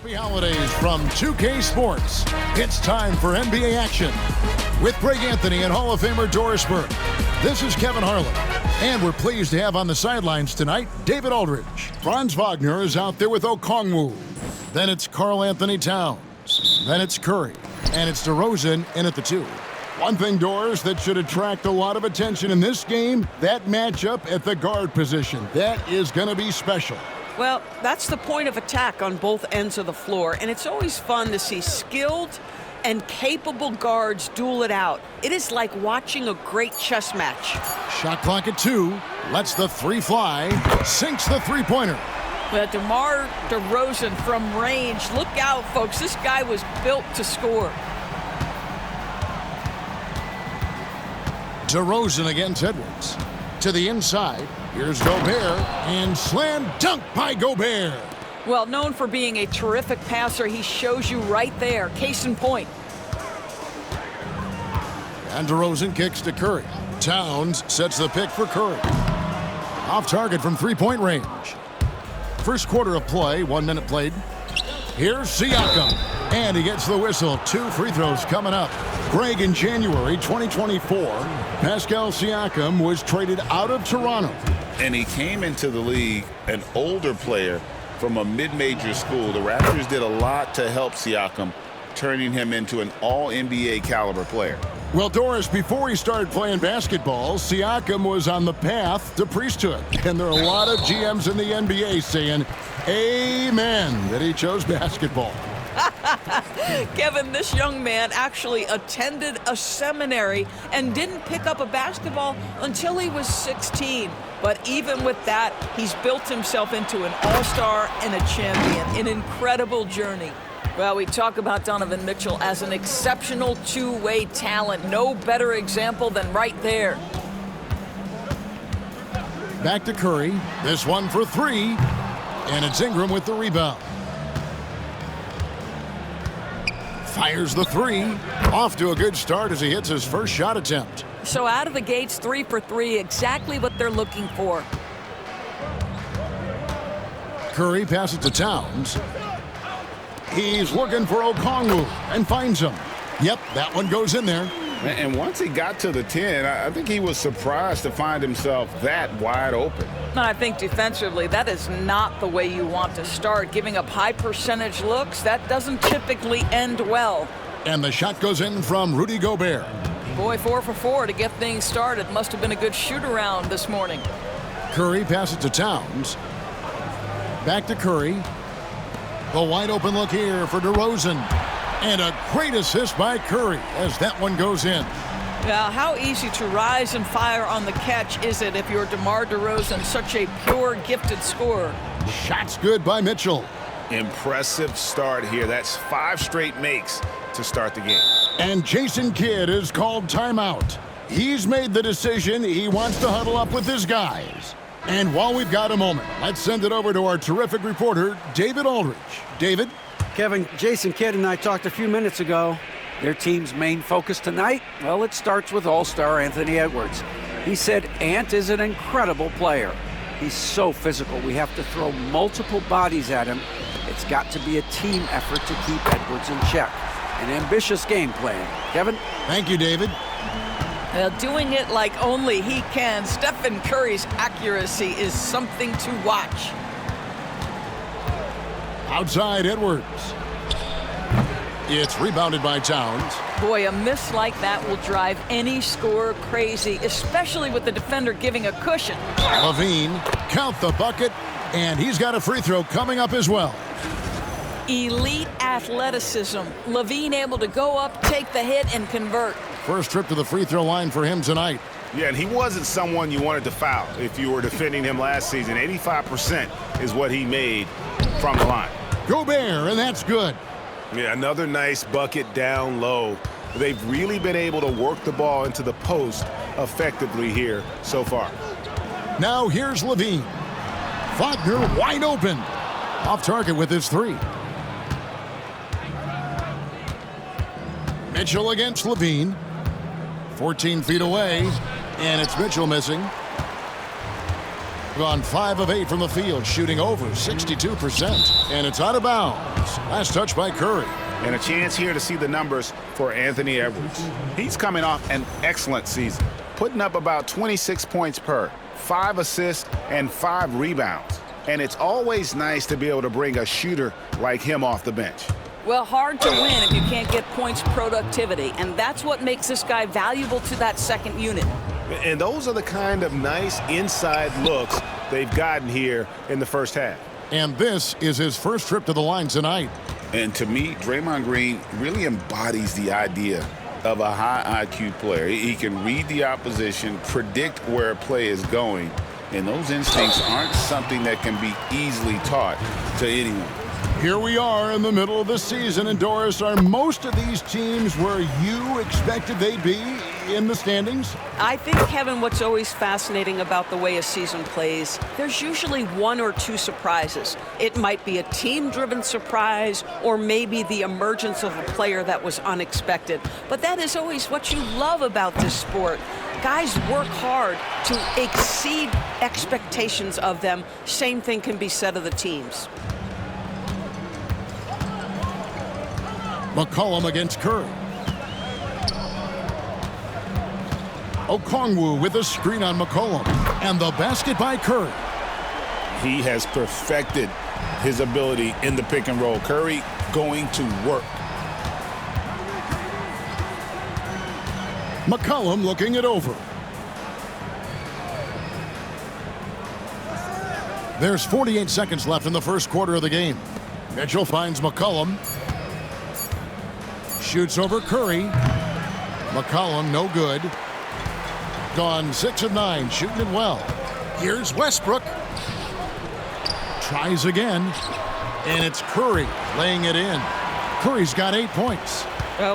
Happy holidays from 2K Sports. It's time for NBA action with Greg Anthony and Hall of Famer Doris Burke. This is Kevin Harlan, and we're pleased to have on the sidelines tonight David Aldridge. Franz Wagner is out there with Okongwu. Then it's Karl Anthony Towns. Then it's Curry, and it's DeRozan in at the 2. One thing, Doris, that should attract a lot of attention in this game, that matchup at the guard position. That is going to be special. Well, that's the point of attack on both ends of the floor, and it's always fun to see skilled and capable guards duel it out. It is like watching a great chess match. Shot clock at 2, lets the 3 fly, sinks the three-pointer. But DeMar DeRozan from range, look out, folks. This guy was built to score. DeRozan against Edwards. To the inside, here's Gobert, and slam dunk by Gobert. Well, known for being a terrific passer, he shows you right there. Case in point. And DeRozan kicks to Curry. Towns sets the pick for Curry. Off target from three-point range. First quarter of play, 1 minute played. Here's Siakam, and he gets the whistle. 2 free throws coming up. Greg, in January 2024, Pascal Siakam was traded out of Toronto. And he came into the league an older player from a mid-major school. The Raptors did a lot to help Siakam, turning him into an all-NBA caliber player. Well, Doris, before he started playing basketball, Siakam was on the path to priesthood. And there are a lot of GMs in the NBA saying, amen, that he chose basketball. Kevin, this young man actually attended a seminary and didn't pick up a basketball until he was 16. But even with that, he's built himself into an all-star and a champion. An incredible journey. Well, we talk about Donovan Mitchell as an exceptional two-way talent. No better example than right there. Back to Curry. This one for 3. And it's Ingram with the rebound. Fires the 3. Off to a good start as he hits his first shot attempt. So out of the gates, 3 for 3, exactly what they're looking for. Curry passes to Towns. He's looking for Okongwu and finds him. Yep, that one goes in there. And once he got to the 10, I think he was surprised to find himself that wide open. I think defensively, that is not the way you want to start. Giving up high percentage looks, that doesn't typically end well. And the shot goes in from Rudy Gobert. Boy, 4 for 4 to get things started. Must have been a good shoot-around this morning. Curry passes to Towns. Back to Curry. The wide open look here for DeRozan. And a great assist by Curry as that one goes in. Now, how easy to rise and fire on the catch is it if you're DeMar DeRozan, such a pure, gifted scorer? Shots good by Mitchell. Impressive start here. That's 5 straight makes to start the game. And Jason Kidd is called timeout. He's made the decision he wants to huddle up with his guys. And while we've got a moment, let's send it over to our terrific reporter, David Aldridge. David? Kevin, Jason Kidd and I talked a few minutes ago. Their team's main focus tonight, well, it starts with All-Star Anthony Edwards. He said Ant is an incredible player. He's so physical. We have to throw multiple bodies at him. It's got to be a team effort to keep Edwards in check. An ambitious game plan. Kevin? Thank you, David. Well, doing it like only he can. Stephen Curry's accuracy is something to watch. Outside Edwards. It's rebounded by Towns. Boy, a miss like that will drive any scorer crazy, especially with the defender giving a cushion. Levine, count the bucket, and he's got a free throw coming up as well. Elite athleticism. Levine able to go up, take the hit, and convert. First trip to the free throw line for him tonight. Yeah, and he wasn't someone you wanted to foul if you were defending him last season. 85% is what he made from the line. Gobert, and that's good. Yeah, another nice bucket down low. They've really been able to work the ball into the post effectively here so far. Now here's Levine. Wagner wide open. Off target with his 3. Mitchell against Levine. 14 feet away, and it's Mitchell missing. Gone 5 of 8 from the field, shooting over 62%. And it's out of bounds. Last touch by Curry. And a chance here to see the numbers for Anthony Edwards. He's coming off an excellent season, putting up about 26 points per, 5 assists, and 5 rebounds. And it's always nice to be able to bring a shooter like him off the bench. Well, hard to win if you can't get points productivity, and that's what makes this guy valuable to that second unit. And those are the kind of nice inside looks they've gotten here in the first half. And this is his first trip to the line tonight. And to me, Draymond Green really embodies the idea of a high IQ player. He can read the opposition, predict where a play is going, and those instincts aren't something that can be easily taught to anyone. Here we are in the middle of the season, and Doris, are most of these teams where you expected they'd be in the standings? I think, Kevin, what's always fascinating about the way a season plays, there's usually 1 or 2 surprises. It might be a team-driven surprise, or maybe the emergence of a player that was unexpected. But that is always what you love about this sport. Guys work hard to exceed expectations of them. Same thing can be said of the teams. McCollum against Curry. Okongwu with a screen on McCollum. And the basket by Curry. He has perfected his ability in the pick and roll. Curry going to work. McCollum looking it over. There's 48 seconds left in the first quarter of the game. Mitchell finds McCollum. Shoots over Curry. McCollum, no good. Gone 6 of 9, shooting it well. Here's Westbrook. Tries again. And it's Curry laying it in. Curry's got 8 points.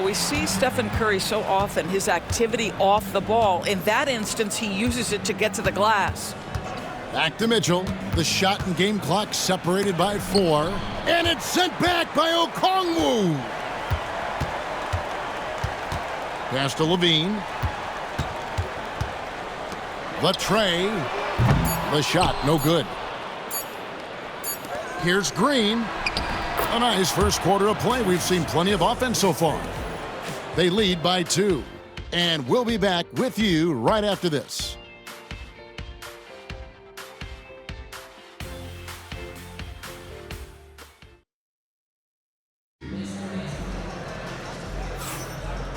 We see Stephen Curry so often, his activity off the ball. In that instance, he uses it to get to the glass. Back to Mitchell. The shot and game clock separated by 4. And it's sent back by Okongwu. Pass to Levine. The tray. The shot, no good. Here's Green. A nice first quarter of play. We've seen plenty of offense so far. They lead by 2. And we'll be back with you right after this.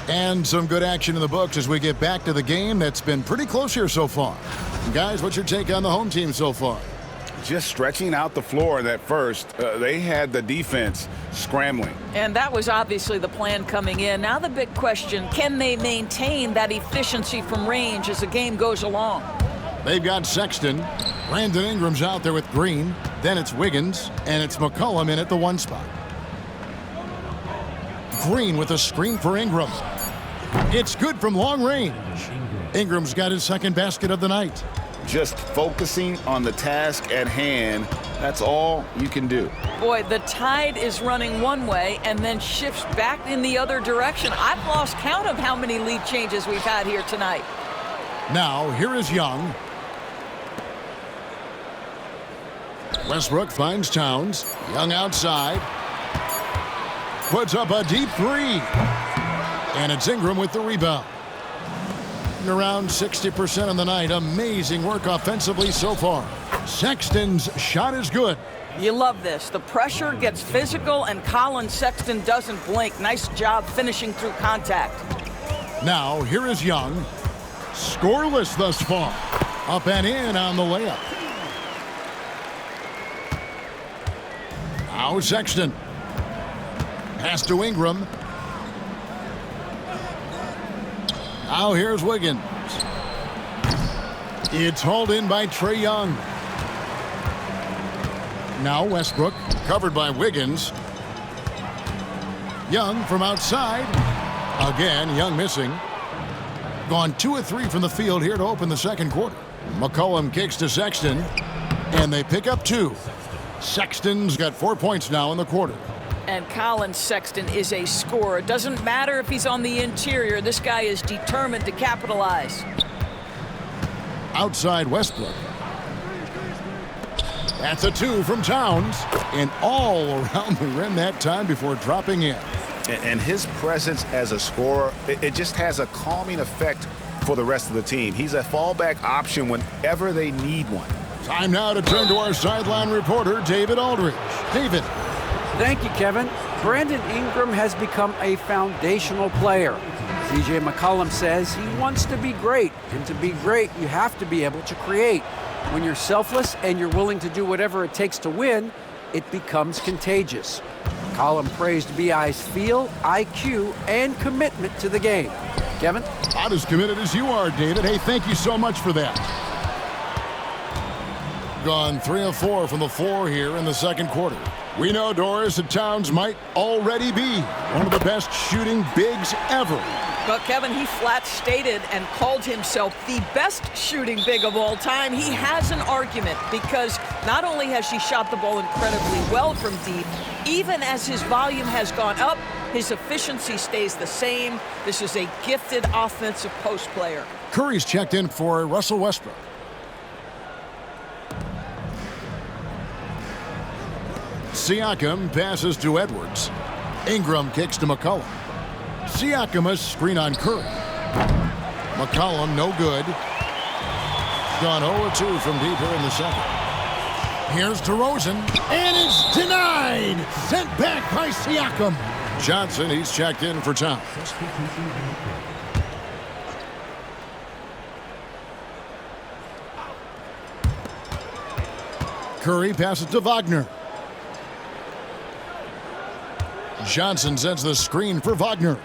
And some good action in the books as we get back to the game that's been pretty close here so far. Guys, what's your take on the home team so far? Just stretching out the floor in that first. They had the defense scrambling. And that was obviously the plan coming in. Now the big question, can they maintain that efficiency from range as the game goes along? They've got Sexton. Brandon Ingram's out there with Green. Then it's Wiggins, and it's McCollum in at the 1 spot. Green with a screen for Ingram. It's good from long range. Ingram's got his second basket of the night. Just focusing on the task at hand, that's all you can do. Boy, the tide is running one way and then shifts back in the other direction. I've lost count of how many lead changes we've had here tonight. Now, here is Young. Westbrook finds Towns. Young outside. Puts up a deep 3. And it's Ingram with the rebound. Around 60% on the night. Amazing work offensively so far. Sexton's shot is good. You love this. The pressure gets physical, and Colin Sexton doesn't blink. Nice job finishing through contact. Now, here is Young. Scoreless thus far. Up and in on the layup. Now Sexton. Pass to Ingram. Now here's Wiggins. It's hauled in by Trae Young. Now Westbrook, covered by Wiggins. Young from outside. Again, Young missing. Gone 2 of 3 from the field here to open the second quarter. McCollum kicks to Sexton, and they pick up 2. Sexton's got 4 points now in the quarter. And Colin Sexton is a scorer. It doesn't matter if he's on the interior. This guy is determined to capitalize. Outside Westbrook. That's a 2 from Towns. And all around the rim that time before dropping in. And his presence as a scorer, it just has a calming effect for the rest of the team. He's a fallback option whenever they need one. Time now to turn to our sideline reporter, David Aldridge. David. Thank you, Kevin. Brandon Ingram has become a foundational player. C.J. McCollum says he wants to be great, and to be great, you have to be able to create. When you're selfless and you're willing to do whatever it takes to win, it becomes contagious. McCollum praised B.I.'s feel, IQ, and commitment to the game. Kevin? Not as committed as you are, David. Hey, thank you so much for that. Gone 3 of 4 from the floor here in the second quarter. We know, Doris, that Towns might already be one of the best shooting bigs ever. But Kevin, he flat stated and called himself the best shooting big of all time. He has an argument because not only has she shot the ball incredibly well from deep, even as his volume has gone up, his efficiency stays the same. This is a gifted offensive post player. Curry's checked in for Russell Westbrook. Siakam passes to Edwards. Ingram kicks to McCollum. Siakam a screen on Curry. McCollum no good. Gone 0-2 from deep here in the second. Here's DeRozan, and it's denied. Sent back by Siakam. Johnson, he's checked in for Towns. Curry passes to Wagner. Johnson sends the screen for Wagner.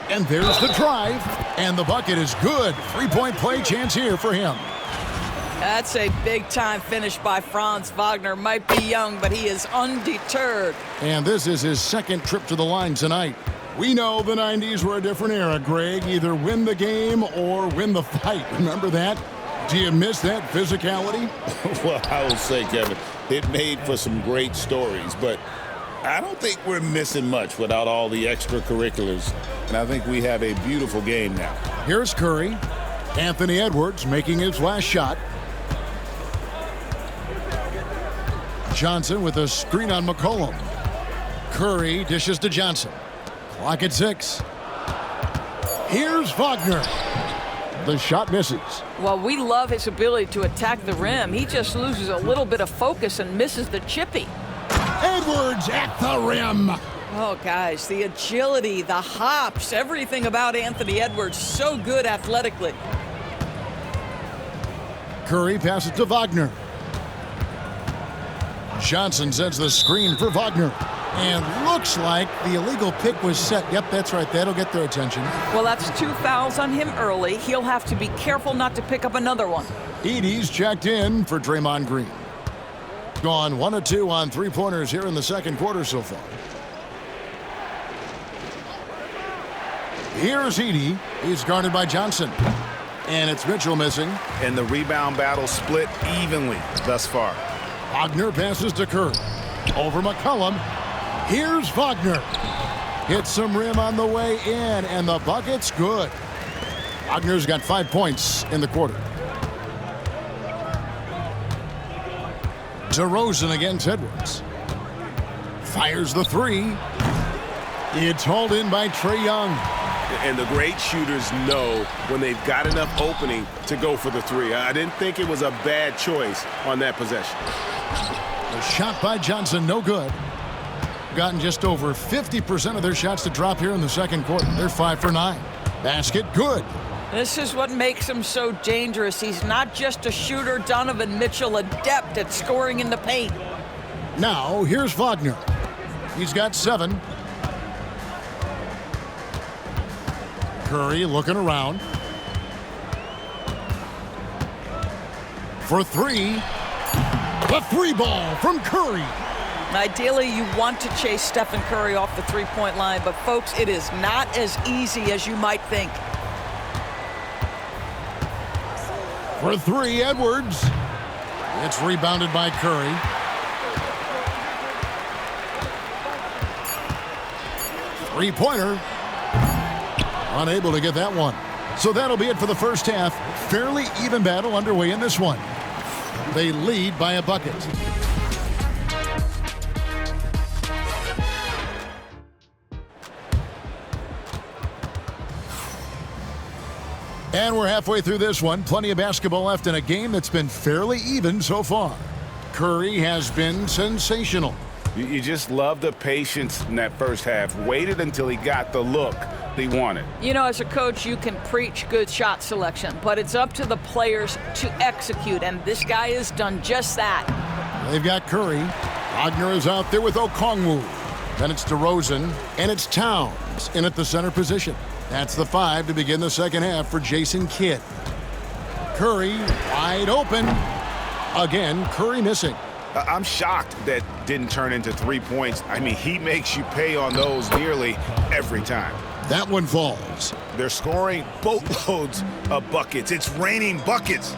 And there's the drive. And the bucket is good. Three-point play chance here for him. That's a big-time finish by Franz Wagner. Might be young, but he is undeterred. And this is his second trip to the line tonight. We know the 90s were a different era, Greg. Either win the game or win the fight. Remember that? Do you miss that physicality? Well, I will say, Kevin, it made for some great stories, but I don't think we're missing much without all the extracurriculars. And I think we have a beautiful game now. Here's Curry. Anthony Edwards making his last shot. Johnson with a screen on McCollum. Curry dishes to Johnson. Clock at 6. Here's Wagner. The shot misses. Well, we love his ability to attack the rim. He just loses a little bit of focus and misses the chippy. Edwards at the rim. Oh, guys, the agility, the hops, everything about Anthony Edwards, so good athletically. Curry passes to Wagner. Johnson sends the screen for Wagner. And looks like the illegal pick was set. Yep, that's right. That'll get their attention. Well, that's 2 fouls on him early. He'll have to be careful not to pick up another one. Edey's checked in for Draymond Green. Gone 1 of 2 on three-pointers here in the second quarter so far. Here's Edey. He's guarded by Johnson. And it's Mitchell missing. And the rebound battle split evenly thus far. Wagner passes to Curry. Over McCollum. Here's Wagner. Hits some rim on the way in, and the bucket's good. Wagner's got 5 points in the quarter. DeRozan against Edwards. Fires the 3. It's hauled in by Trae Young. And the great shooters know when they've got enough opening to go for the 3. I didn't think it was a bad choice on that possession. The shot by Johnson, no good. Gotten just over 50% of their shots to drop here in the second quarter. They're 5 for 9. Basket, good. This is what makes him so dangerous. He's not just a shooter. Donovan Mitchell, adept at scoring in the paint. Now, here's Wagner. He's got 7. Curry looking around. For 3. The 3 ball from Curry. Ideally, you want to chase Stephen Curry off the three-point line, but folks, it is not as easy as you might think. For 3, Edwards. It's rebounded by Curry. Three-pointer. Unable to get that one. So that'll be it for the first half. Fairly even battle underway in this one. They lead by a bucket. And we're halfway through this one. Plenty of basketball left in a game that's been fairly even so far. Curry has been sensational. You just love the patience in that first half. Waited until he got the look he wanted. You know, as a coach, you can preach good shot selection, but it's up to the players to execute, and this guy has done just that. They've got Curry. Wagner is out there with Okongwu. Then it's DeRozan, and it's Towns in at the center position. That's the 5 to begin the second half for Jason Kidd. Curry wide open. Again, Curry missing. I'm shocked that didn't turn into 3 points. I mean, he makes you pay on those nearly every time. That one falls. They're scoring boatloads of buckets. It's raining buckets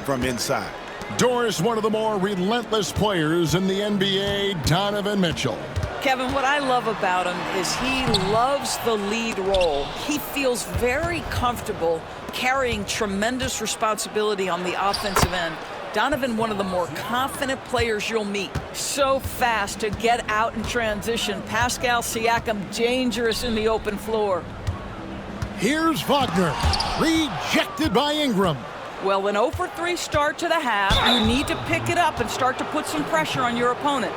from inside. Doris, one of the more relentless players in the NBA, Donovan Mitchell. Kevin, what I love about him is he loves the lead role. He feels very comfortable carrying tremendous responsibility on the offensive end. Donovan, one of the more confident players you'll meet. So fast to get out in transition. Pascal Siakam dangerous in the open floor. Here's Wagner. Rejected by Ingram. Well, an 0 for 3 start to the half. You need to pick it up and start to put some pressure on your opponent.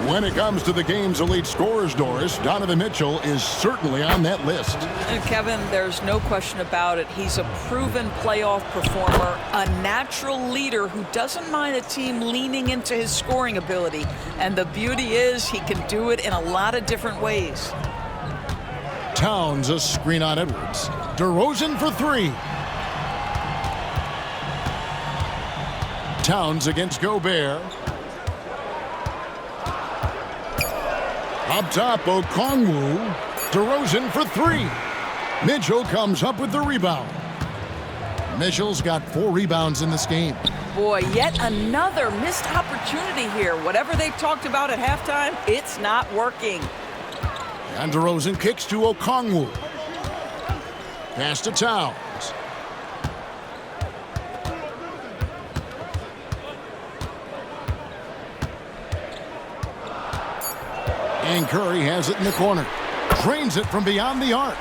When it comes to the game's elite scorers, Doris, Donovan Mitchell is certainly on that list. And Kevin, there's no question about it. He's a proven playoff performer, a natural leader who doesn't mind a team leaning into his scoring ability. And the beauty is he can do it in a lot of different ways. Towns a screen on Edwards. DeRozan for 3. Towns against Gobert. Up top, Okongwu. DeRozan for 3. Mitchell comes up with the rebound. Mitchell's got 4 rebounds in this game. Boy, yet another missed opportunity here. Whatever they talked about at halftime, it's not working. And DeRozan kicks to Okongwu. Pass to Towns. And Curry has it in the corner. Drains it from beyond the arc.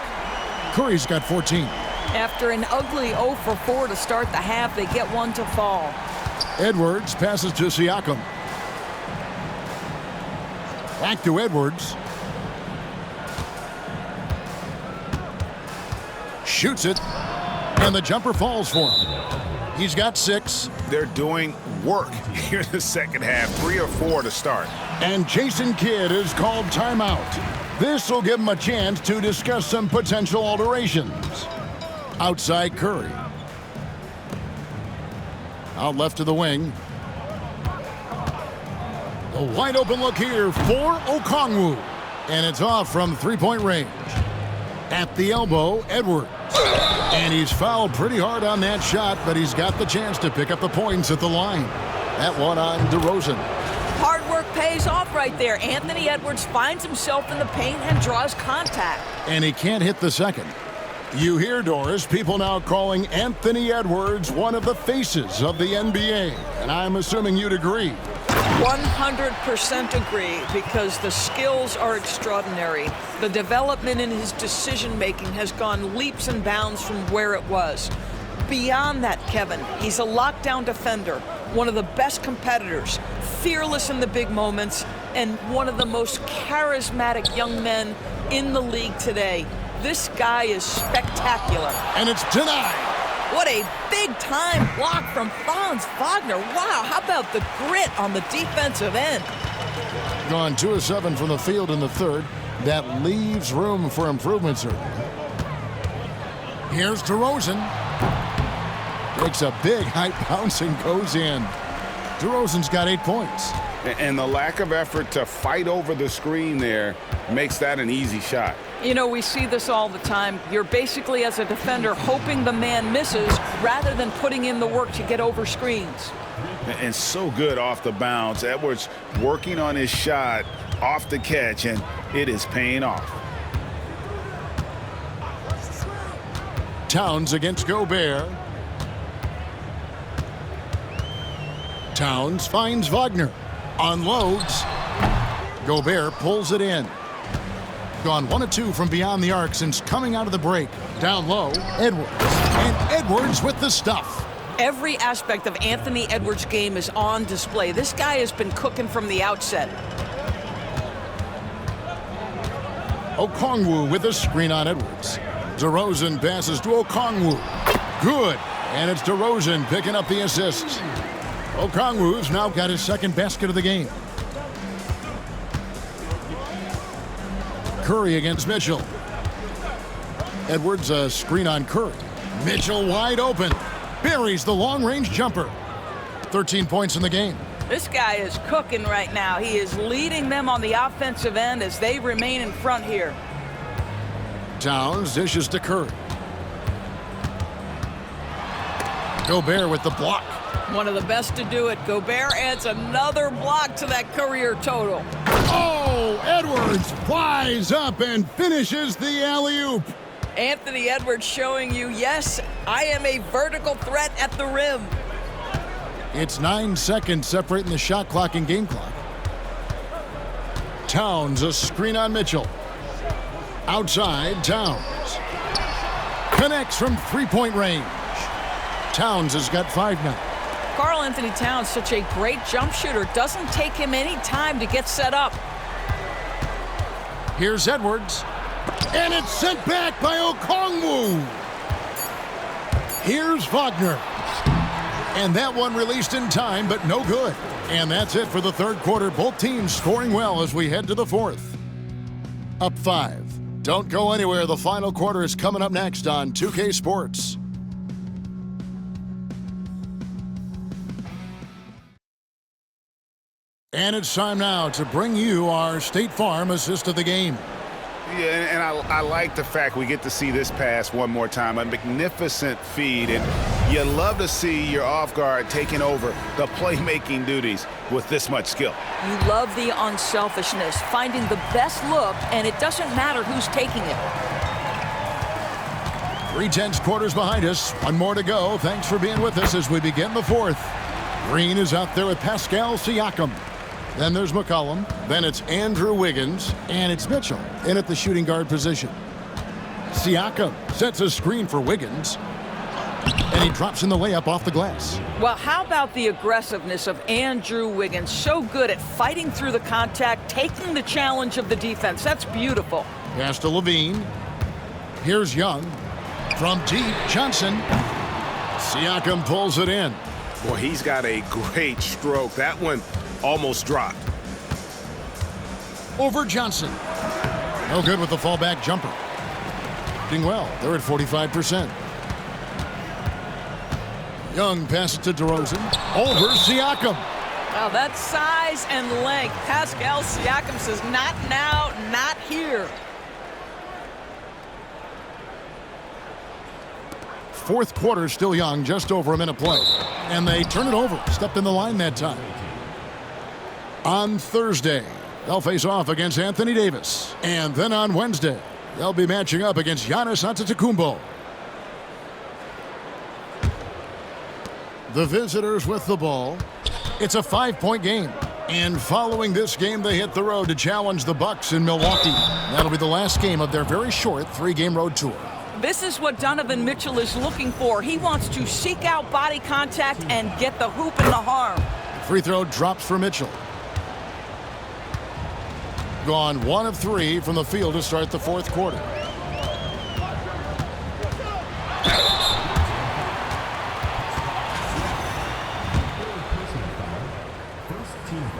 Curry's got 14. After an ugly 0 for 4 to start the half, they get one to fall. Edwards passes to Siakam. Back to Edwards. Shoots it. And the jumper falls for him. He's got 6. They're doing work here in the second half. 3 or 4 to start. And Jason Kidd is called timeout. This will give him a chance to discuss some potential alterations. Outside Curry. Out left to the wing. The wide open look here for Okongwu. And it's off from 3-point range. At the elbow, Edwards. And he's fouled pretty hard on that shot, but he's got the chance to pick up the points at the line. That one on DeRozan. Hard work pays off right there. Anthony Edwards finds himself in the paint and draws contact. And he can't hit the second. You hear, Doris, people now calling Anthony Edwards one of the faces of the NBA. And I'm assuming you'd agree. 100% agree, because the skills are extraordinary. The development in his decision-making has gone leaps and bounds from where it was. Beyond that, Kevin, he's a lockdown defender, one of the best competitors, fearless in the big moments, and one of the most charismatic young men in the league today. This guy is spectacular. And it's denied. What a big-time block from Franz Wagner. Wow, how about the grit on the defensive end? Gone 2 of 7 from the field in the third. That leaves room for improvement, certainly. Here's DeRozan. Takes a big high bounce and goes in. DeRozan's got 8 points. And the lack of effort to fight over the screen there makes that an easy shot. You know, we see this all the time. You're basically, as a defender, hoping the man misses rather than putting in the work to get over screens. And so good off the bounce. Edwards working on his shot off the catch, and it is paying off. Towns against Gobert. Towns finds Wagner. Unloads. Gobert pulls it in. Gone 1 of 2 from beyond the arc since coming out of the break. Down low, Edwards. And Edwards with the stuff. Every aspect of Anthony Edwards' game is on display. This guy has been cooking from the outset. Okongwu with a screen on Edwards. DeRozan passes to Okongwu. Good. And it's DeRozan picking up the assist. Okongwu's now got his second basket of the game. Curry against Mitchell. Edwards a screen on Curry. Mitchell wide open. Buries the long-range jumper. 13 points in the game. This guy is cooking right now. He is leading them on the offensive end as they remain in front here. Towns dishes to Curry. Gobert with the block. One of the best to do it. Gobert adds another block to that career total. Oh, Edwards flies up and finishes the alley-oop. Anthony Edwards showing you, yes, I am a vertical threat at the rim. It's 9 seconds separating the shot clock and game clock. Towns a screen on Mitchell. Outside, Towns. Connects from three-point range. Towns has got 5 now. Karl Anthony Towns, such a great jump shooter. Doesn't take him any time to get set up. Here's Edwards. And it's sent back by Okongwu. Here's Wagner. And that one released in time, but no good. And that's it for the third quarter. Both teams scoring well as we head to the fourth. Up 5. Don't go anywhere. The final quarter is coming up next on 2K Sports. And it's time now to bring you our State Farm assist of the game. Yeah, and I like the fact we get to see this pass one more time. A magnificent feed, and you love to see your off guard taking over the playmaking duties with this much skill. You love the unselfishness, finding the best look, and it doesn't matter who's taking it. 3/10 quarters behind us. One more to go. Thanks for being with us as we begin the fourth. Green is out there with Pascal Siakam. Then there's McCollum. Then it's Andrew Wiggins. And it's Mitchell in at the shooting guard position. Siakam sets a screen for Wiggins. And he drops in the layup off the glass. Well, how about the aggressiveness of Andrew Wiggins? So good at fighting through the contact, taking the challenge of the defense. That's beautiful. Pass to Levine. Here's Young. From deep, Johnson. Siakam pulls it in. Boy, he's got a great stroke. That one almost dropped. Over Johnson. No good with the fallback jumper. Doing well. They're at 45%. Young passes to DeRozan. Over Siakam. Wow, that's size and length. Pascal Siakam says, not now, not here. Fourth quarter still young, just over a minute play. And they turn it over. Stepped in the line that time. On Thursday, they'll face off against Anthony Davis. And then on Wednesday, they'll be matching up against Giannis Antetokounmpo. The visitors with the ball. It's a 5-point game. And following this game, they hit the road to challenge the Bucks in Milwaukee. That'll be the last game of their very short 3-game road tour. This is what Donovan Mitchell is looking for. He wants to seek out body contact and get the hoop and the harm. Free throw drops for Mitchell. Gone 1 of 3 from the field to start the fourth quarter.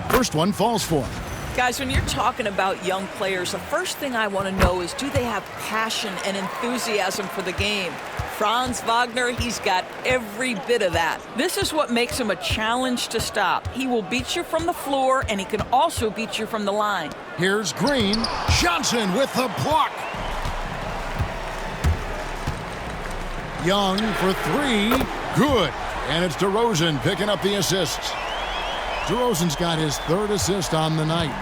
First one falls for him. Guys, when you're talking about young players, the first thing I want to know is, do they have passion and enthusiasm for the game? Franz Wagner, he's got every bit of that. This is what makes him a challenge to stop. He will beat you from the floor, and he can also beat you from the line. Here's Green. Johnson with the block. Young for 3. Good. And it's DeRozan picking up the assist. DeRozan's got his 3rd assist on the night.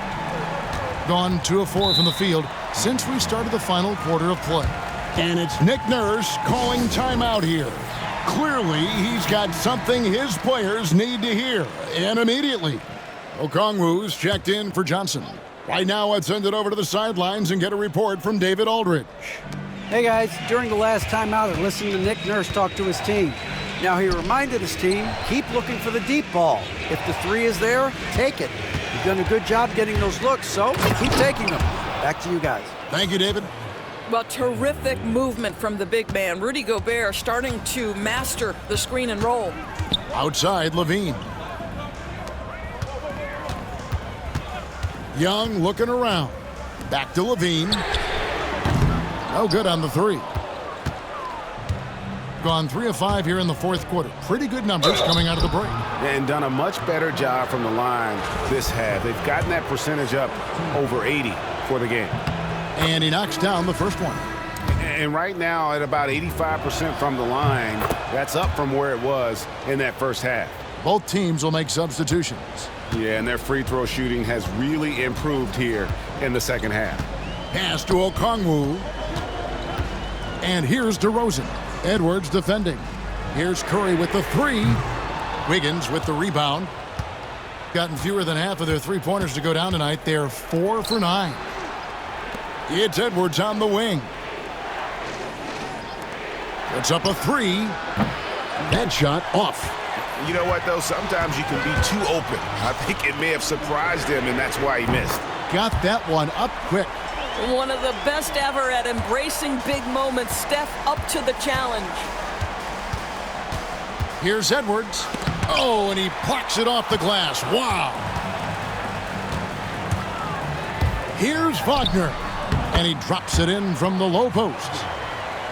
Gone 2 of 4 from the field since we started the final quarter of play. And it's Nick Nurse calling timeout here. Clearly, he's got something his players need to hear, and immediately. Okongwu's checked in for Johnson. Right now, let's send it over to the sidelines and get a report from David Aldridge. Hey guys, during the last timeout, I listened to Nick Nurse talk to his team. Now he reminded his team, keep looking for the deep ball. If the three is there, take it. You've done a good job getting those looks, so keep taking them. Back to you guys. Thank you, David. Well, terrific movement from the big man. Rudy Gobert starting to master the screen and roll. Outside, Levine. Young looking around. Back to Levine. No good on the three. Gone 3 of 5 here in the fourth quarter. Pretty good numbers coming out of the break. And done a much better job from the line this half. They've gotten that percentage up over 80 for the game. And he knocks down the first one. And right now at about 85% from the line, that's up from where it was in that first half. Both teams will make substitutions. Yeah, and their free throw shooting has really improved here in the second half. Pass to Okongwu. And here's DeRozan. Edwards defending. Here's Curry with the three. Wiggins with the rebound. Gotten fewer than half of their three-pointers to go down tonight. They're 4 for 9. It's Edwards on the wing. Puts up a three. Headshot off. You know what, though? Sometimes you can be too open. I think it may have surprised him, and that's why he missed. Got that one up quick. One of the best ever at embracing big moments. Steph up to the challenge. Here's Edwards. Oh, and he plucks it off the glass. Wow. Here's Wagner. And he drops it in from the low post.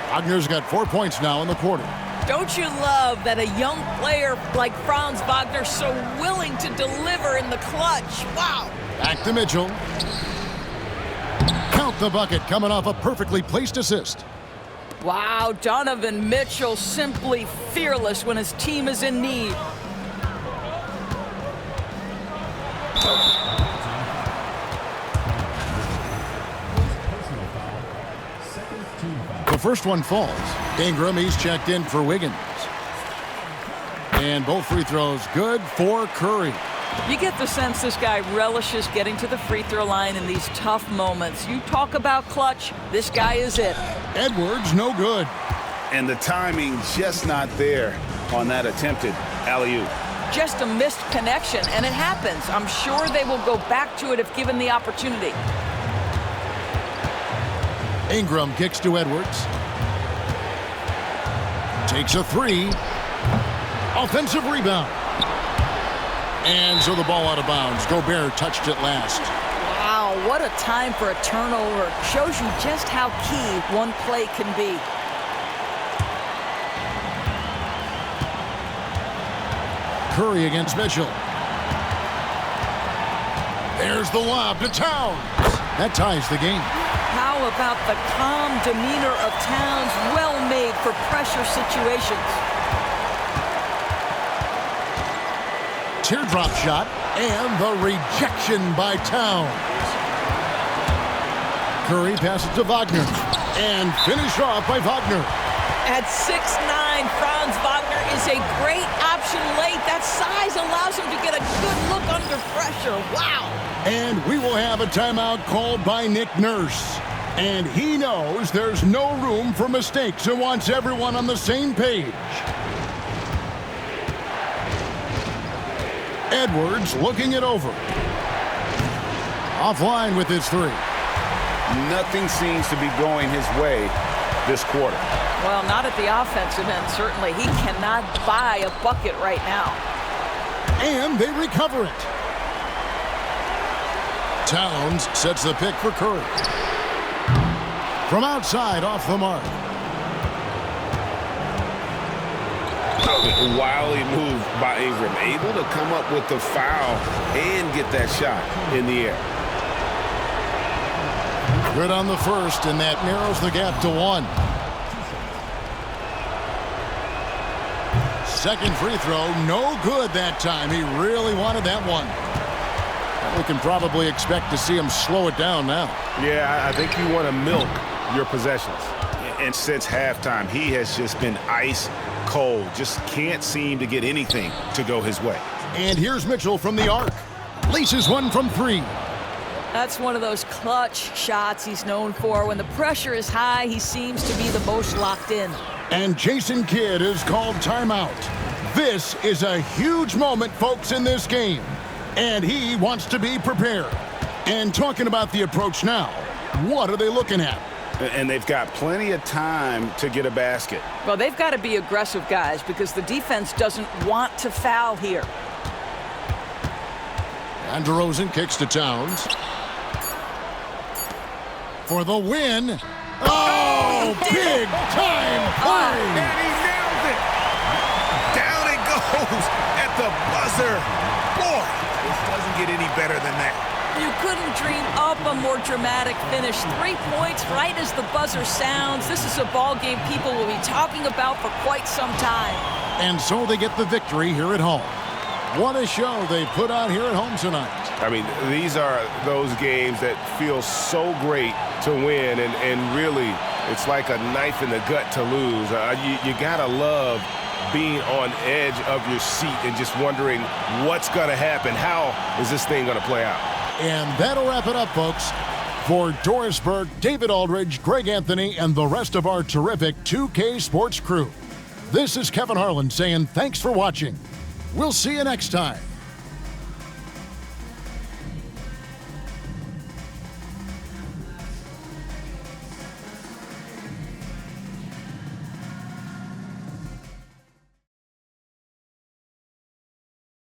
Wagner's got 4 points now in the quarter. Don't you love that a young player like Franz Wagner so willing to deliver in the clutch? Wow. Back to Mitchell. Count the bucket coming off a perfectly placed assist. Wow, Donovan Mitchell simply fearless when his team is in need. The first one falls. Ingram, he's checked in for Wiggins. And both free throws good for Curry. You get the sense this guy relishes getting to the free throw line in these tough moments. You talk about clutch, this guy is it. Edwards, no good. And the timing just not there on that attempted alley-oop. Just a missed connection, and it happens. I'm sure they will go back to it if given the opportunity. Ingram kicks to Edwards. Takes a three. Offensive rebound. And so the ball out of bounds. Gobert touched it last. Wow, what a time for a turnover. Shows you just how key one play can be. Curry against Mitchell. There's the lob to Towns. That ties the game. How about the calm demeanor of Towns, well made for pressure situations. Teardrop shot and the rejection by Towns. Curry passes to Wagner and finished off by Wagner. At 6'9", Franz Wagner is a great option late. That size allows him to get a good look under pressure. Wow. And we will have a timeout called by Nick Nurse. And he knows there's no room for mistakes and wants everyone on the same page. Edwards looking it over. Offline with his three. Nothing seems to be going his way this quarter. Well, not at the offensive end, certainly. He cannot buy a bucket right now. And they recover it. Towns sets the pick for Curry. From outside, off the mark. Wily move by Ingram, able to come up with the foul and get that shot in the air. Good on the first, and that narrows the gap to 1. Second free throw, no good that time. He really wanted that one. We can probably expect to see him slow it down now. Yeah, I think you want to milk your possessions. And since halftime, he has just been ice cold. Just can't seem to get anything to go his way. And here's Mitchell from the arc. Laces one from 3. That's one of those clutch shots he's known for. When the pressure is high, he seems to be the most locked in. And Jason Kidd is called timeout. This is a huge moment, folks, in this game. And he wants to be prepared. And talking about the approach now, what are they looking at? And they've got plenty of time to get a basket. Well, they've got to be aggressive, guys, because the defense doesn't want to foul here. And DeRozan kicks to Towns. For the win. Oh, big time play! And he nailed it. Down it goes at the buzzer. Boy, this doesn't get any better than that. You couldn't dream up a more dramatic finish. 3 points right as the buzzer sounds. This is a ball game people will be talking about for quite some time. And so they get the victory here at home. What a show they put on here at home tonight. I mean, these are those games that feel so great to win, and really, it's like a knife in the gut to lose. You gotta love being on edge of your seat and just wondering what's gonna happen. How is this thing gonna play out? And that'll wrap it up, folks. For Doris Burke, David Aldridge, Greg Anthony, and the rest of our terrific 2K Sports crew, this is Kevin Harlan saying thanks for watching. We'll see you next time.